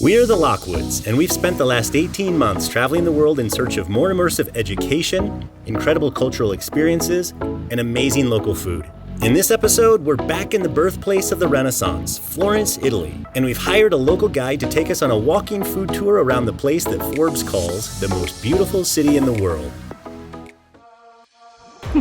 We are the Lockwoods, and we've spent the last 18 months traveling the world in search of more immersive education, incredible cultural experiences, and amazing local food. In this episode, we're back in the birthplace of the Renaissance, Florence, Italy, and we've hired a local guide to take us on a walking food tour around the place that Forbes calls the most beautiful city in the world.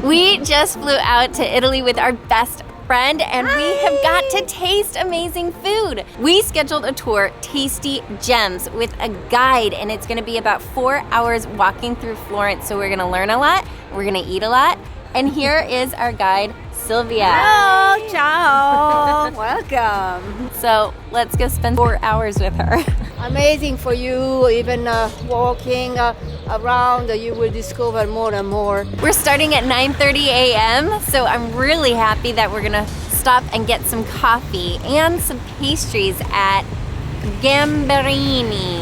We just flew out to Italy with our best friend, and we have got to taste amazing food. We scheduled a tour, Tasty Gems, with a guide, and it's gonna be about 4 hours walking through Florence. So we're gonna learn a lot, we're gonna eat a lot, and here is our guide, Sylvia. Hello, ciao, welcome. So let's go spend 4 hours with her. Amazing for you, even walking around, you will discover more and more. We're starting at 9:30 a.m., so I'm really happy that we're gonna stop and get some coffee and some pastries at Gamberini.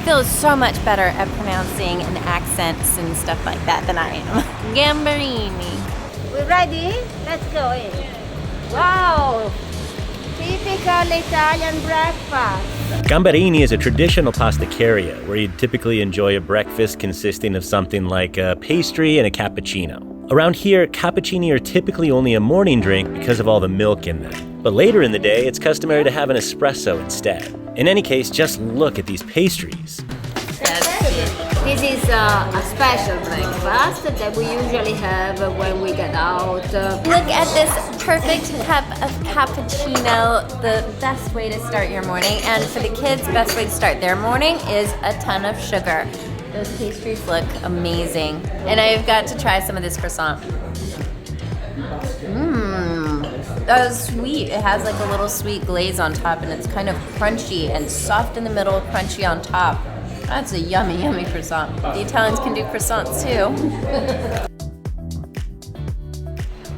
Feels so much better at pronouncing and accents and stuff like that than I am. Gamberini. We ready? Let's go in. Wow, typical Italian breakfast. Gamberini is a traditional pasticceria where you'd typically enjoy a breakfast consisting of something like a pastry and a cappuccino. Around here, cappuccini are typically only a morning drink because of all the milk in them. But later in the day, it's customary to have an espresso instead. In any case, just look at these pastries. This is a special breakfast that we usually have when we get out. Look at this perfect cup of cappuccino, the best way to start your morning. And for the kids, the best way to start their morning is a ton of sugar. Those pastries look amazing. And I've got to try some of this croissant. That is sweet. It has like a little sweet glaze on top, and it's kind of crunchy and soft in the middle, crunchy on top. That's a yummy, yummy croissant. The Italians can do croissants too.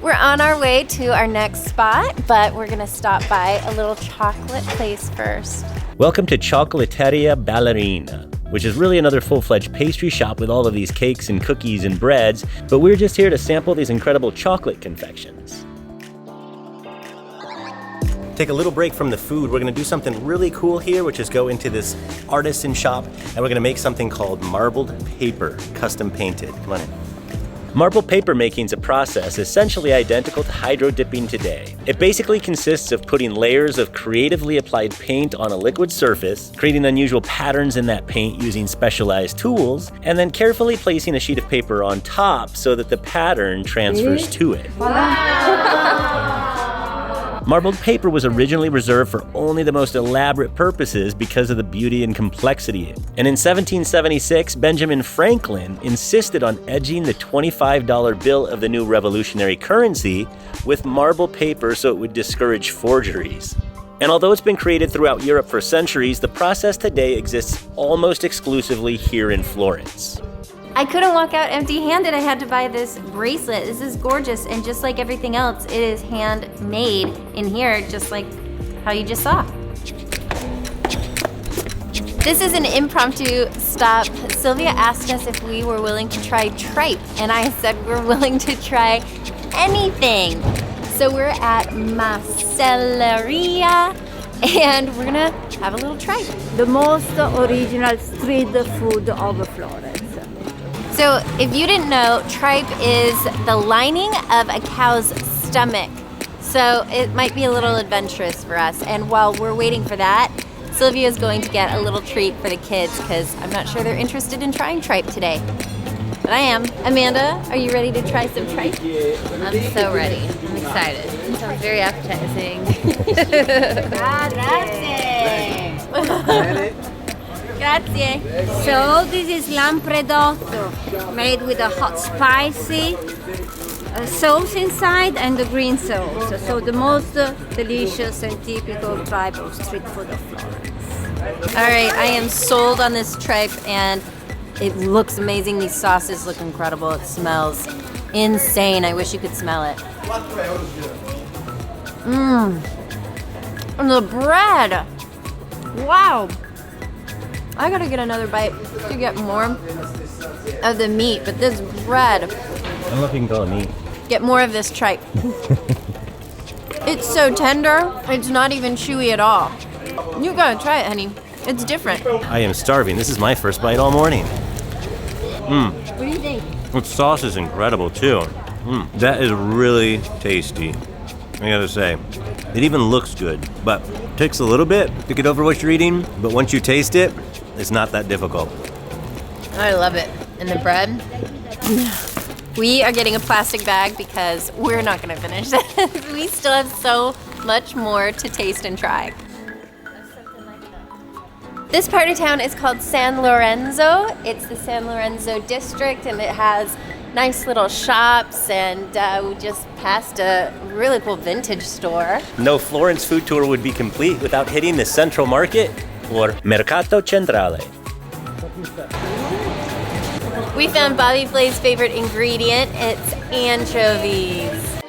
We're on our way to our next spot, but we're gonna stop by a little chocolate place first. Welcome to Chocolateria Ballerina, which is really another full-fledged pastry shop with all of these cakes and cookies and breads, but we're just here to sample these incredible chocolate confections. Take a little break from the food. We're gonna do something really cool here, which is go into this artisan shop, and we're gonna make something called marbled paper, custom painted. Come on in. Marbled paper making is a process essentially identical to hydro dipping today. It basically consists of putting layers of creatively applied paint on a liquid surface, creating unusual patterns in that paint using specialized tools, and then carefully placing a sheet of paper on top so that the pattern transfers to it. Marbled paper was originally reserved for only the most elaborate purposes because of the beauty and complexity. And in 1776, Benjamin Franklin insisted on edging the $25 bill of the new revolutionary currency with marble paper so it would discourage forgeries. And although it's been created throughout Europe for centuries, the process today exists almost exclusively here in Florence. I couldn't walk out empty-handed. I had to buy this bracelet. This is gorgeous, and just like everything else, it is handmade in here, just like how you just saw. This is an impromptu stop. Sylvia asked us if we were willing to try tripe, and I said we're willing to try anything. So we're at Macelleria, and we're gonna have a little tripe. The most original street food of Florence. So if you didn't know, tripe is the lining of a cow's stomach. So it might be a little adventurous for us. And while we're waiting for that, Sylvia is going to get a little treat for the kids because I'm not sure they're interested in trying tripe today. But I am. Amanda, are you ready to try some tripe? I'm so ready. I'm excited. It sounds very appetizing. Grazie. Grazie. So this is lampredotto, made with a hot spicy sauce inside and the green sauce. So the most delicious and typical type of street food of Florence. All right, I am sold on this tripe, and it looks amazing. These sauces look incredible. It smells insane. I wish you could smell it. And the bread. Wow. I gotta get another bite to get more of the meat, but this bread. I don't know if you can call it meat. Get more of this tripe. It's so tender, it's not even chewy at all. You gotta try it, honey. It's different. I am starving. This is my first bite all morning. What do you think? The sauce is incredible too. That is really tasty. I gotta say, it even looks good, but it takes a little bit to get over what you're eating, but once you taste it, it's not that difficult. I love it. And the bread? We are getting a plastic bag because we're not gonna finish this. We still have so much more to taste and try. This part of town is called San Lorenzo. It's the San Lorenzo district, and it has nice little shops, and we just passed a really cool vintage store. No Florence food tour would be complete without hitting the Central Market or Mercato Centrale. We found Bobby Flay's favorite ingredient. It's anchovies.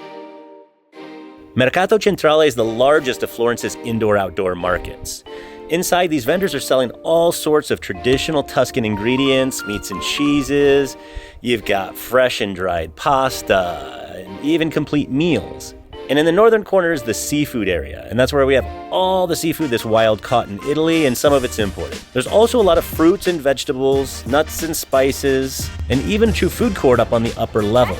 Mercato Centrale is the largest of Florence's indoor-outdoor markets. Inside, these vendors are selling all sorts of traditional Tuscan ingredients, meats and cheeses. You've got fresh and dried pasta, and even complete meals. And in the northern corner is the seafood area, and that's where we have all the seafood that's wild caught in Italy, and some of it's imported. There's also a lot of fruits and vegetables, nuts and spices, and even a true food court up on the upper level.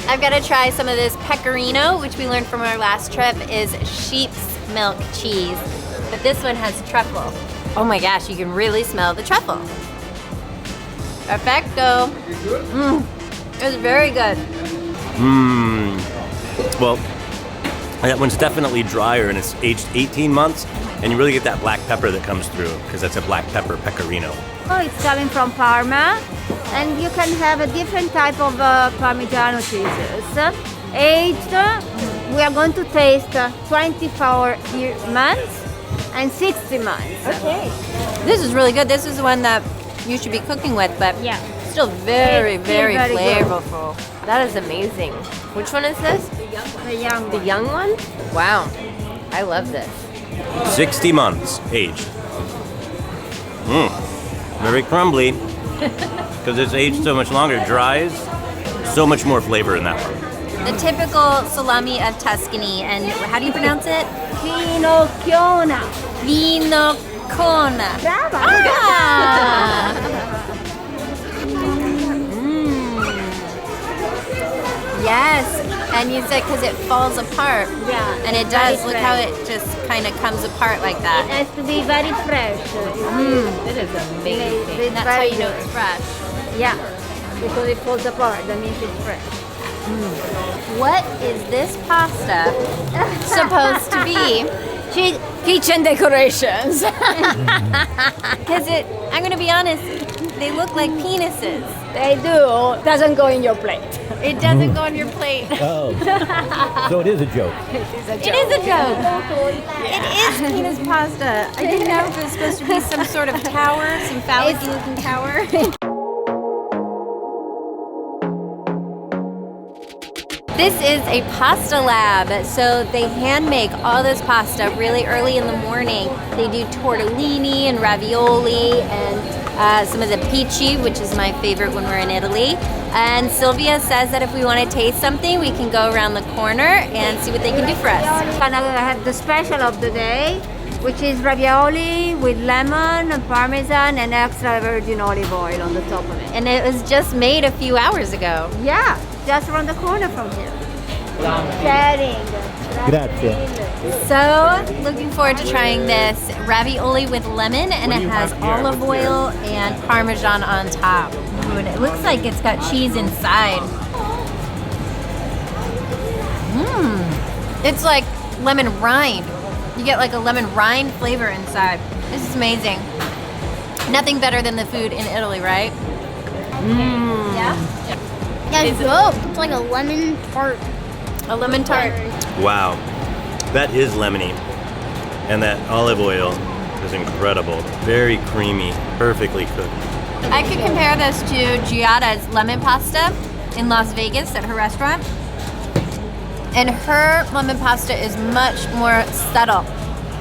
I've got to try some of this pecorino, which we learned from our last trip is sheep's milk cheese. But this one has truffle. Oh my gosh, you can really smell the truffle. Perfecto. It's very good. Well, that one's definitely drier, and it's aged 18 months, and you really get that black pepper that comes through, because that's a black pepper pecorino. Oh, it's coming from Parma, and you can have a different type of Parmigiano cheeses. Aged, we are going to taste 24 months and 60 months. Okay. This is really good. This is the one that you should be cooking with, but Yeah. still very, It's very very good. flavorful. That is amazing. Which one is this? The young The one. young one? Wow. I love this. 60 months aged. Very crumbly, because it's aged so much longer. It dries, so much more flavor in that one. The typical salami of Tuscany, and how do you pronounce it? Finocchiona. Finocchiona. Brava. Ah! Yes, and you said because it falls apart. Yeah, And it very does. Look how fresh. it just kind of comes apart like It that. has to be very fresh. It is amazing. It's That's how very you know good. it's fresh. Yeah, because it falls apart. That means it's fresh. What is this pasta supposed to be? Kitchen decorations. Because I'm going to be honest, they look like penises. They do. Doesn't go in your plate. It doesn't go on your plate. Oh, so it is a joke. It is a joke. It is penis pasta. I didn't know if it was supposed to be some sort of tower, some phallic-looking tower. This is a pasta lab. So they hand make all this pasta really early in the morning. They do tortellini and ravioli and some of the pici, which is my favorite when we're in Italy. And Sylvia says that if we want to taste something, we can go around the corner and see what they can do for us. And I have the special of the day, which is ravioli with lemon, parmesan, and extra virgin olive oil on the top of it. And it was just made a few hours ago. Yeah, just around the corner from here. Sharing. Grazie. So, looking forward to trying this ravioli with lemon, and it has olive oil and parmesan on top. Ooh, and it looks like it's got cheese inside. It's like lemon rind. You get like a lemon rind flavor inside. This is amazing. Nothing better than the food in Italy, right? Yeah? Yeah, it's dope. It's like a lemon tart. A lemon tart. Wow, that is lemony. And that olive oil is incredible. Very creamy, perfectly cooked. I could compare this to Giada's lemon pasta in Las Vegas at her restaurant. And her lemon pasta is much more subtle.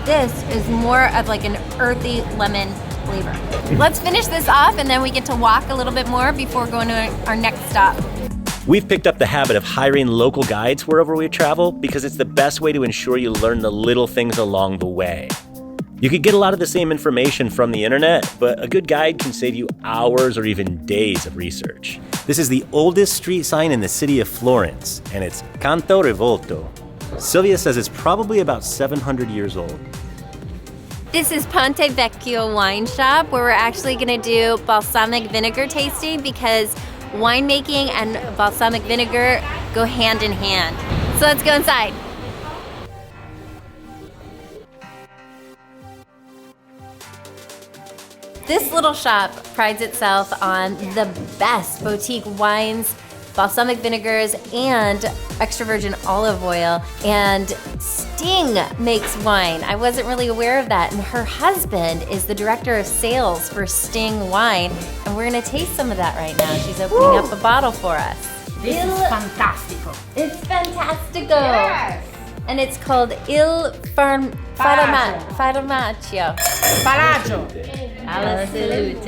This is more of like an earthy lemon flavor. Let's finish this off and then we get to walk a little bit more before going to our next stop. We've picked up the habit of hiring local guides wherever we travel because it's the best way to ensure you learn the little things along the way. You could get a lot of the same information from the internet, but a good guide can save you hours or even days of research. This is the oldest street sign in the city of Florence, and it's Canto Rivolto. Sylvia says it's probably about 700 years old. This is Ponte Vecchio wine shop where we're actually gonna do balsamic vinegar tasting because winemaking and balsamic vinegar go hand in hand. So let's go inside. This little shop prides itself on the best boutique wines, balsamic vinegars, and extra virgin olive oil. And Sting makes wine. I wasn't really aware of that. And her husband is the director of sales for Sting Wine. And we're gonna taste some of that right now. She's opening up a bottle for us. This is fantastico. It's fantastico. Yes. And it's called Il Farmaccio. Palagio. Alla salute.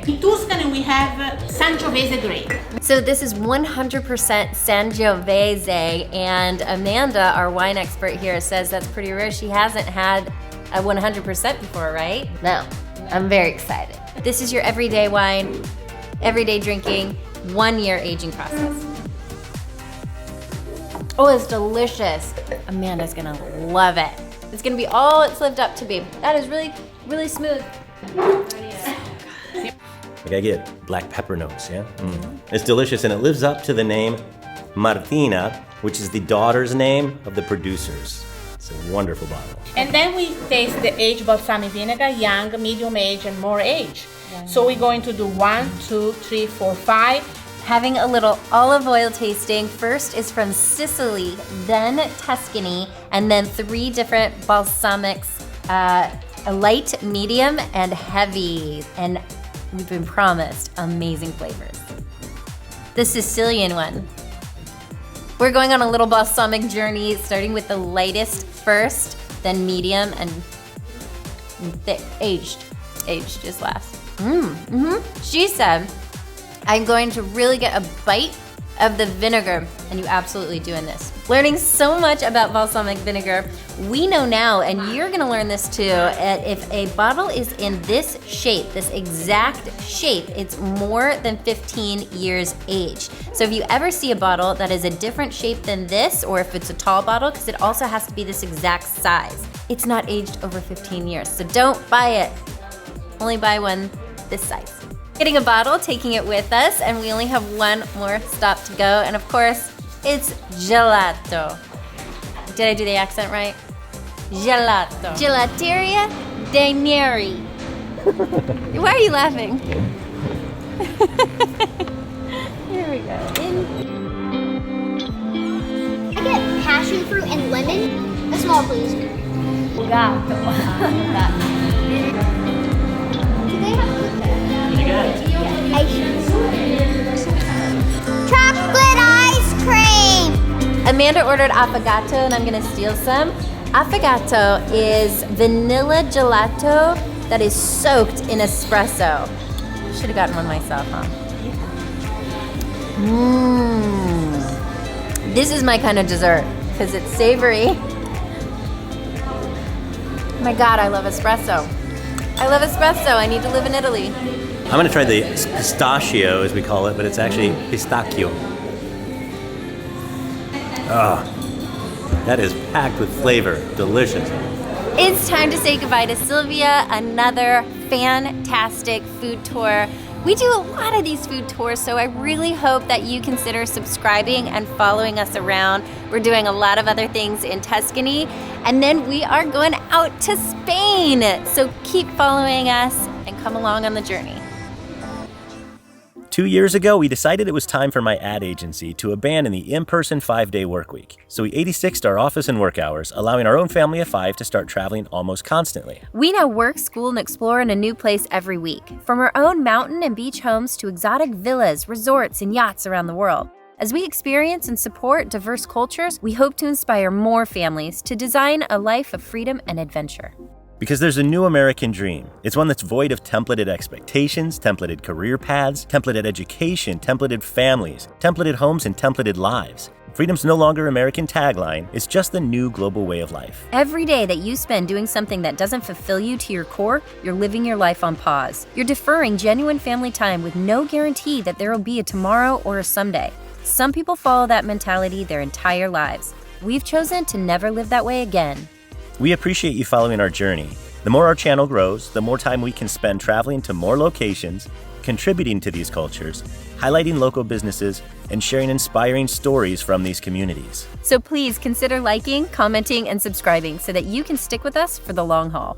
In Tuscany we have Sangiovese grape. So this is 100% Sangiovese, and Amanda, our wine expert here, says that's pretty rare. She hasn't had a 100% before, right? No. I'm very excited. This is your everyday wine, everyday drinking, 1 year aging process. Oh, it's delicious. Amanda's gonna love it. It's gonna be all it's lived up to be. That is really, really smooth. Like I get black pepper notes, yeah? It's delicious, and it lives up to the name Martina, which is the daughter's name of the producers. It's a wonderful bottle. And then we taste the aged balsamic vinegar, young, medium age, and more age. So we're going to do 1, 2, 3, 4, 5. Having a little olive oil tasting. First is from Sicily, then Tuscany, and then 3 different balsamics, a light, medium, and heavy. And we've been promised amazing flavors. The Sicilian one. We're going on a little balsamic journey, starting with the lightest first, then medium, and thick, aged. Aged is last. She said, I'm going to really get a bite of the vinegar, and you absolutely do in this. Learning so much about balsamic vinegar, we know now, and you're gonna learn this too, if a bottle is in this shape, this exact shape, it's more than 15 years age. So if you ever see a bottle that is a different shape than this, or if it's a tall bottle, because it also has to be this exact size, it's not aged over 15 years. So don't buy it. Only buy one this size. Getting a bottle, taking it with us, and we only have 1 more stop to go, and of course, it's gelato. Did I do the accent right? Gelato. Gelateria Neri. Why are you laughing? Here we go. I get passion fruit and lemon. A small, please. Do they have chocolate ice cream. Amanda ordered affogato, and I'm gonna steal some. Affogato is vanilla gelato that is soaked in espresso. Should have gotten one myself, huh? This is my kind of dessert because it's savory. Oh my God, I love espresso. I love espresso. I need to live in Italy. I'm gonna try the pistachio, as we call it, but it's actually pistacchio. That is packed with flavor. Delicious. It's time to say goodbye to Sylvia, another fantastic food tour. We do a lot of these food tours, so I really hope that you consider subscribing and following us around. We're doing a lot of other things in Tuscany, and then we are going out to Spain. So keep following us and come along on the journey. 2 years ago, we decided it was time for my ad agency to abandon the in-person 5-day work week. So we 86'd our office and work hours, allowing our own family of 5 to start traveling almost constantly. We now work, school, and explore in a new place every week. From our own mountain and beach homes to exotic villas, resorts, and yachts around the world. As we experience and support diverse cultures, we hope to inspire more families to design a life of freedom and adventure. Because there's a new American dream. It's one that's void of templated expectations, templated career paths, templated education, templated families, templated homes, and templated lives. Freedom's no longer American tagline, it's just the new global way of life. Every day that you spend doing something that doesn't fulfill you to your core, you're living your life on pause. You're deferring genuine family time with no guarantee that there will be a tomorrow or a someday. Some people follow that mentality their entire lives. We've chosen to never live that way again. We appreciate you following our journey. The more our channel grows, the more time we can spend traveling to more locations, contributing to these cultures, highlighting local businesses, and sharing inspiring stories from these communities. So please consider liking, commenting, and subscribing so that you can stick with us for the long haul.